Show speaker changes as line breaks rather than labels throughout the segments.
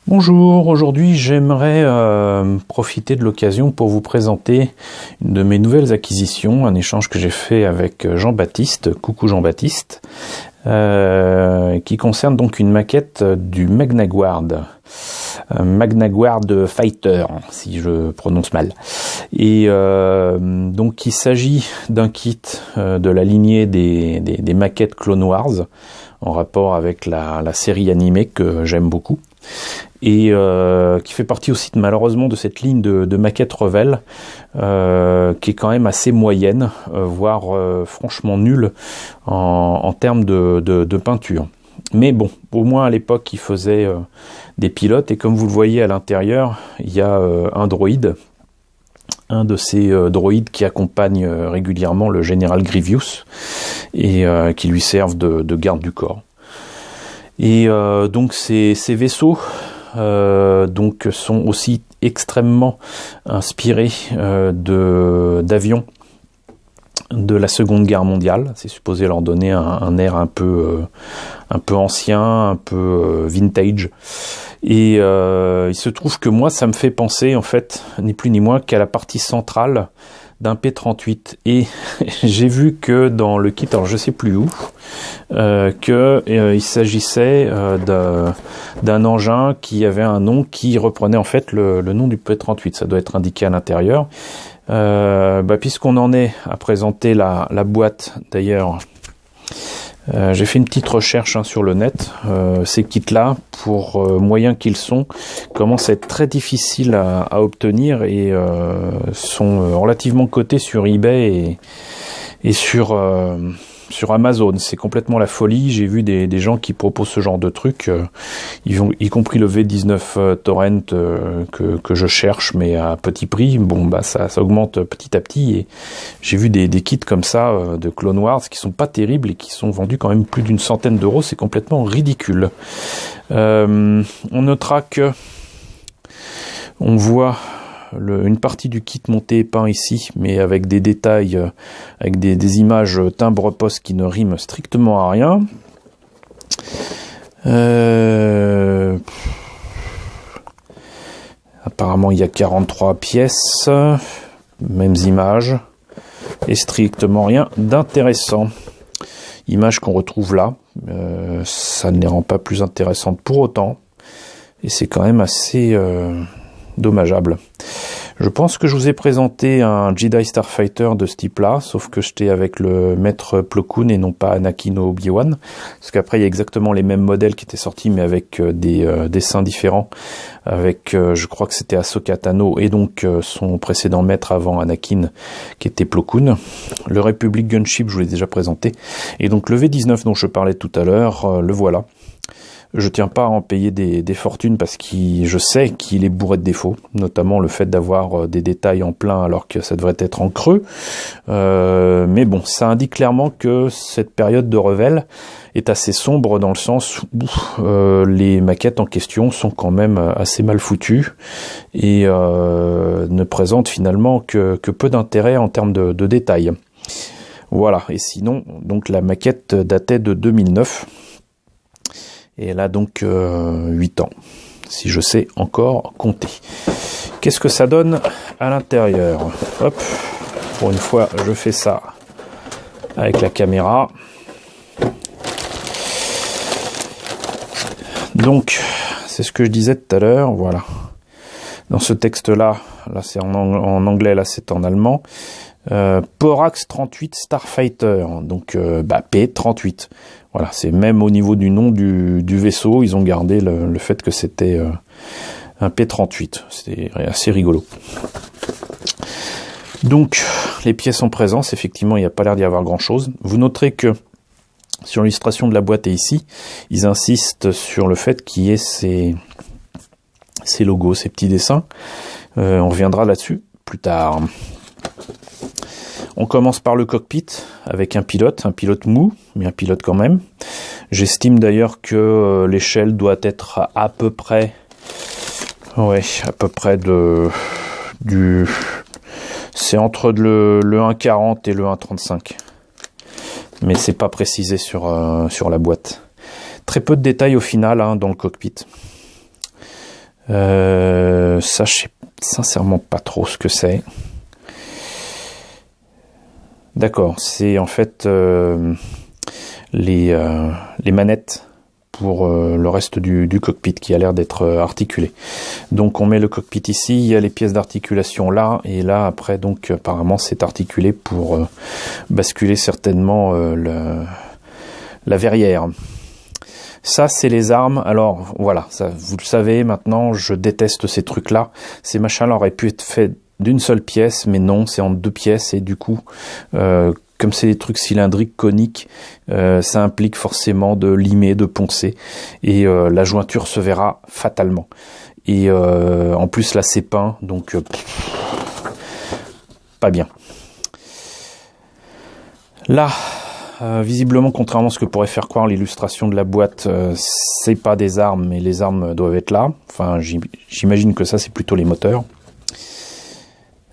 Bonjour, aujourd'hui j'aimerais profiter de l'occasion pour vous présenter une de mes nouvelles acquisitions, un échange que j'ai fait avec Jean-Baptiste, coucou Jean-Baptiste, qui concerne donc une maquette du Magnaguard, Magnaguard Fighter, si je prononce mal. Et donc il s'agit d'un kit de la lignée des maquettes Clone Wars, en rapport avec la série animée que j'aime beaucoup. Et qui fait partie aussi malheureusement de cette ligne de maquettes Revell qui est quand même assez moyenne, voire franchement nulle en termes de peinture. Mais bon, au moins à l'époque il faisait des pilotes, et comme vous le voyez à l'intérieur, il y a un droïde, un de ces droïdes qui accompagne régulièrement le général Grievous et qui lui servent de garde du corps. Et donc ces vaisseaux donc sont aussi extrêmement inspirés d'avions de la Seconde Guerre mondiale. C'est supposé leur donner un air un peu ancien, un peu vintage. Et il se trouve que moi, ça me fait penser, en fait, ni plus ni moins qu'à la partie centrale d'un P-38. Et j'ai vu que dans le kit, alors je sais plus où, il s'agissait d'un engin qui avait un nom qui reprenait en fait le nom du P-38. Ça doit être indiqué à l'intérieur. Puisqu'on en est à présenter la boîte, d'ailleurs, j'ai fait une petite recherche sur le net. Ces kits-là, pour moyens qu'ils sont, commencent à être très difficiles à obtenir et sont relativement cotés sur eBay et sur Amazon. C'est complètement la folie. J'ai vu des gens qui proposent ce genre de trucs, y compris le V19 Torrent que je cherche, mais à petit prix. Bon, ça augmente petit à petit, et j'ai vu des kits comme ça de Clone Wars qui sont pas terribles et qui sont vendus quand même plus d'une centaine d'euros. C'est complètement ridicule. On notera que on voit une partie du kit monté et peint ici, mais avec des détails, avec des images timbre-poste qui ne riment strictement à rien. Apparemment il y a 43 pièces, mêmes images, et strictement rien d'intéressant. Images qu'on retrouve là, ça ne les rend pas plus intéressantes pour autant, et c'est quand même assez dommageable. Je pense que je vous ai présenté un Jedi Starfighter de ce type-là, sauf que j'étais avec le maître Plo Koon et non pas Anakin ou Obi-Wan, parce qu'après il y a exactement les mêmes modèles qui étaient sortis, mais avec des dessins différents, avec je crois que c'était Ahsoka Tano et donc son précédent maître avant Anakin, qui était Plo Koon. Le Republic Gunship, je vous l'ai déjà présenté, et donc le V19 dont je parlais tout à l'heure, le voilà. Je tiens pas à en payer des fortunes parce que je sais qu'il est bourré de défauts, notamment le fait d'avoir des détails en plein alors que ça devrait être en creux. Mais bon, ça indique clairement que cette période de Revell est assez sombre dans le sens où les maquettes en question sont quand même assez mal foutues et ne présentent finalement que peu d'intérêt en termes de détails. Voilà, et sinon, donc la maquette datait de 2009. Et elle a donc 8 ans, si je sais encore compter. Qu'est-ce que ça donne à l'intérieur? Hop, pour une fois, je fais ça avec la caméra. Donc, c'est ce que je disais tout à l'heure, voilà. Dans ce texte-là, là c'est en anglais, là c'est en allemand. Porax 38 Starfighter, donc P38. Voilà, c'est même au niveau du nom du vaisseau, ils ont gardé le fait que c'était un P38. C'est assez rigolo. Donc, les pièces en présence, effectivement, il n'y a pas l'air d'y avoir grand-chose. Vous noterez que sur l'illustration de la boîte et ici, ils insistent sur le fait qu'il y ait ces logos, ces petits dessins. On reviendra là-dessus plus tard. On commence par le cockpit avec un pilote mou, mais un pilote quand même. J'estime d'ailleurs que l'échelle doit être à peu près c'est entre le 1,40 et le 1,35. Mais c'est pas précisé sur la boîte. Très peu de détails au final dans le cockpit. Ça, je sais sincèrement pas trop ce que c'est. D'accord, c'est en fait les manettes pour le reste du cockpit qui a l'air d'être articulé. Donc on met le cockpit ici, il y a les pièces d'articulation là, et là après donc apparemment c'est articulé pour basculer certainement la verrière. Ça c'est les armes. Alors voilà, ça vous le savez maintenant, je déteste ces trucs là. Ces machins là auraient pu être faits d'une seule pièce, mais non, c'est en 2 pièces, et du coup comme c'est des trucs cylindriques, coniques, ça implique forcément de limer, de poncer, et la jointure se verra fatalement. Et en plus là c'est peint, donc pas bien. Là, visiblement, contrairement à ce que pourrait faire croire l'illustration de la boîte, c'est pas des armes, mais les armes doivent être là. Enfin, j'imagine que ça c'est plutôt les moteurs.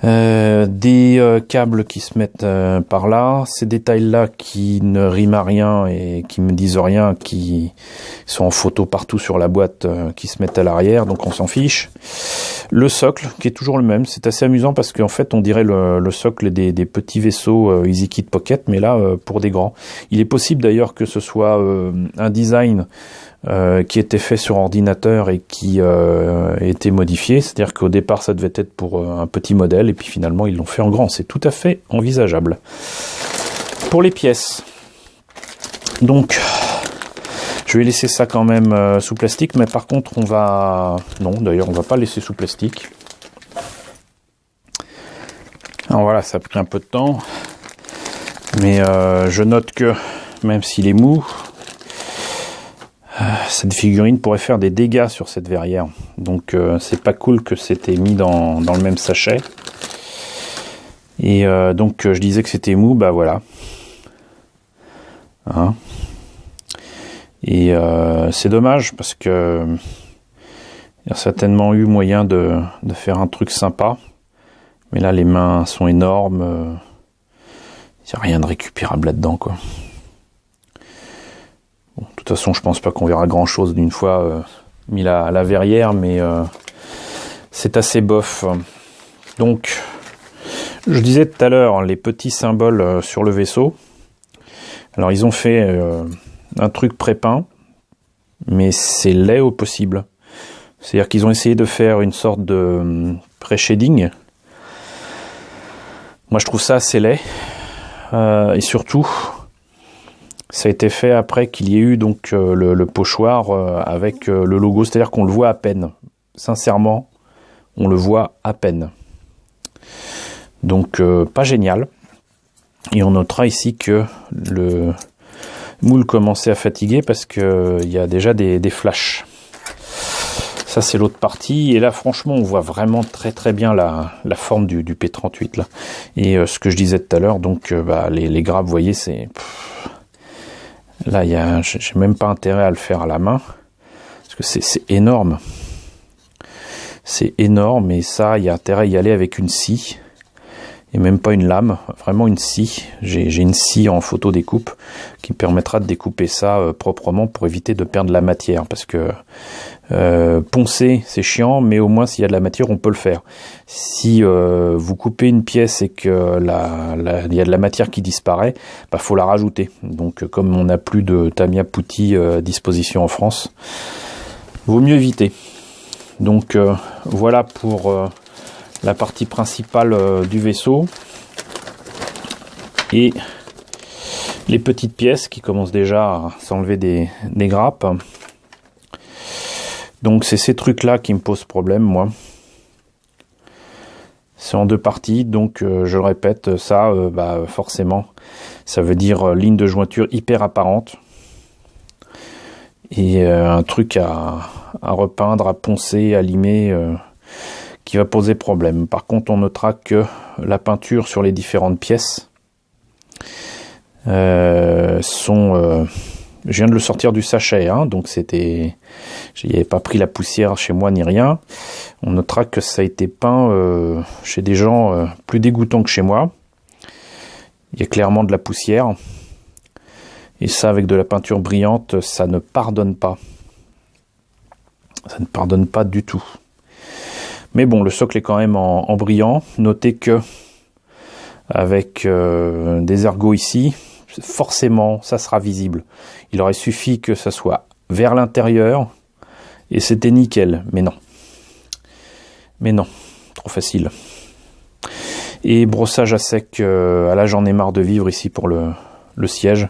Des câbles qui se mettent par là, ces détails-là qui ne riment à rien et qui me disent rien, qui sont en photo partout sur la boîte, qui se mettent à l'arrière, donc on s'en fiche. Le socle, qui est toujours le même, c'est assez amusant parce qu'en fait on dirait le socle des petits vaisseaux EasyKit Pocket, mais là pour des grands. Il est possible d'ailleurs que ce soit un design qui était fait sur ordinateur et qui a été modifié, c'est-à-dire qu'au départ ça devait être pour un petit modèle et puis finalement ils l'ont fait en grand, c'est tout à fait envisageable. Pour les pièces, donc je vais laisser ça quand même sous plastique, mais par contre on va... Non, d'ailleurs on va pas laisser sous plastique. Alors voilà, ça a pris un peu de temps, mais je note que même s'il est mou, cette figurine pourrait faire des dégâts sur cette verrière. Donc c'est pas cool que c'était mis dans le même sachet. Et donc je disais que c'était mou, bah voilà. Hein. Et c'est dommage parce que il y a certainement eu moyen de faire un truc sympa. Mais là les mains sont énormes. Il n'y a rien de récupérable là-dedans, quoi. Bon, de toute façon, je pense pas qu'on verra grand-chose d'une fois mis la verrière, mais c'est assez bof. Donc, je disais tout à l'heure, les petits symboles sur le vaisseau. Alors, ils ont fait un truc pré-peint, mais c'est laid au possible. C'est-à-dire qu'ils ont essayé de faire une sorte de pré-shading. Moi, je trouve ça assez laid. Et surtout... ça a été fait après qu'il y ait eu donc le pochoir avec le logo, c'est-à-dire qu'on le voit à peine. Sincèrement, on le voit à peine. Donc pas génial. Et on notera ici que le moule commençait à fatiguer parce que il y a déjà des flashs. Ça c'est l'autre partie, et là franchement on voit vraiment très très bien la forme du P38 là. Et ce que je disais tout à l'heure, donc les grappes, vous voyez, c'est... Là, j'ai même pas intérêt à le faire à la main, parce que c'est énorme. C'est énorme, et ça, il y a intérêt à y aller avec une scie, et même pas une lame, vraiment une scie. J'ai une scie en photo découpe qui me permettra de découper ça proprement pour éviter de perdre la matière, parce que poncer c'est chiant, mais au moins s'il y a de la matière on peut le faire. Si vous coupez une pièce et que il y a de la matière qui disparaît, bah faut la rajouter. Donc comme on n'a plus de Tamiya Putty à disposition en France, vaut mieux éviter. Donc voilà pour la partie principale du vaisseau, et les petites pièces qui commencent déjà à s'enlever des grappes. Donc c'est ces trucs là qui me posent problème, moi. C'est en 2 parties, donc je le répète, ça forcément ça veut dire ligne de jointure hyper apparente, et un truc à repeindre, à poncer, à limer, qui va poser problème. Par contre on notera que la peinture sur les différentes pièces sont... je viens de le sortir du sachet, hein, donc c'était... J'y avais pas pris la poussière chez moi ni rien. On notera que ça a été peint chez des gens plus dégoûtants que chez moi. Il y a clairement de la poussière. Et ça, avec de la peinture brillante, ça ne pardonne pas. Ça ne pardonne pas du tout. Mais bon, le socle est quand même en brillant. Notez que avec des ergots ici, forcément, ça sera visible. Il aurait suffi que ça soit vers l'intérieur et c'était nickel. Mais non. Mais non, trop facile. Et brossage à sec, là j'en ai marre de vivre ici pour le siège.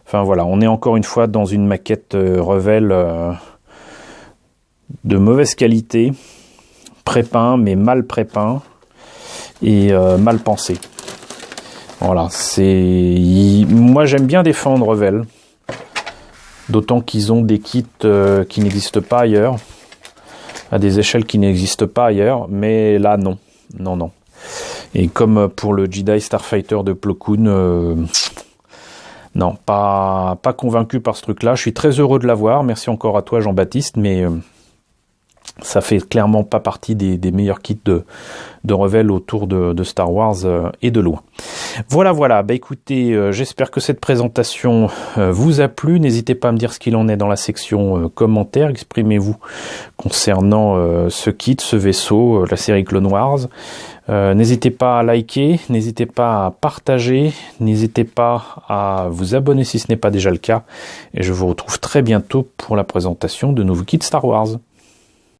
Enfin voilà, on est encore une fois dans une maquette Revell de mauvaise qualité, prépeint mais mal prépeint et mal pensé. Voilà, moi j'aime bien défendre Revell, d'autant qu'ils ont des kits qui n'existent pas ailleurs, à des échelles qui n'existent pas ailleurs, mais là non, non, non. Et comme pour le Jedi Starfighter de Plo Koon, non, pas convaincu par ce truc-là. Je suis très heureux de l'avoir. Merci encore à toi, Jean-Baptiste, mais ça fait clairement pas partie des meilleurs kits de Revell autour de Star Wars et de loin. Voilà. Bah écoutez, j'espère que cette présentation vous a plu. N'hésitez pas à me dire ce qu'il en est dans la section commentaires. Exprimez-vous concernant ce kit, ce vaisseau, la série Clone Wars. N'hésitez pas à liker, n'hésitez pas à partager, n'hésitez pas à vous abonner si ce n'est pas déjà le cas. Et je vous retrouve très bientôt pour la présentation de nouveaux kits Star Wars.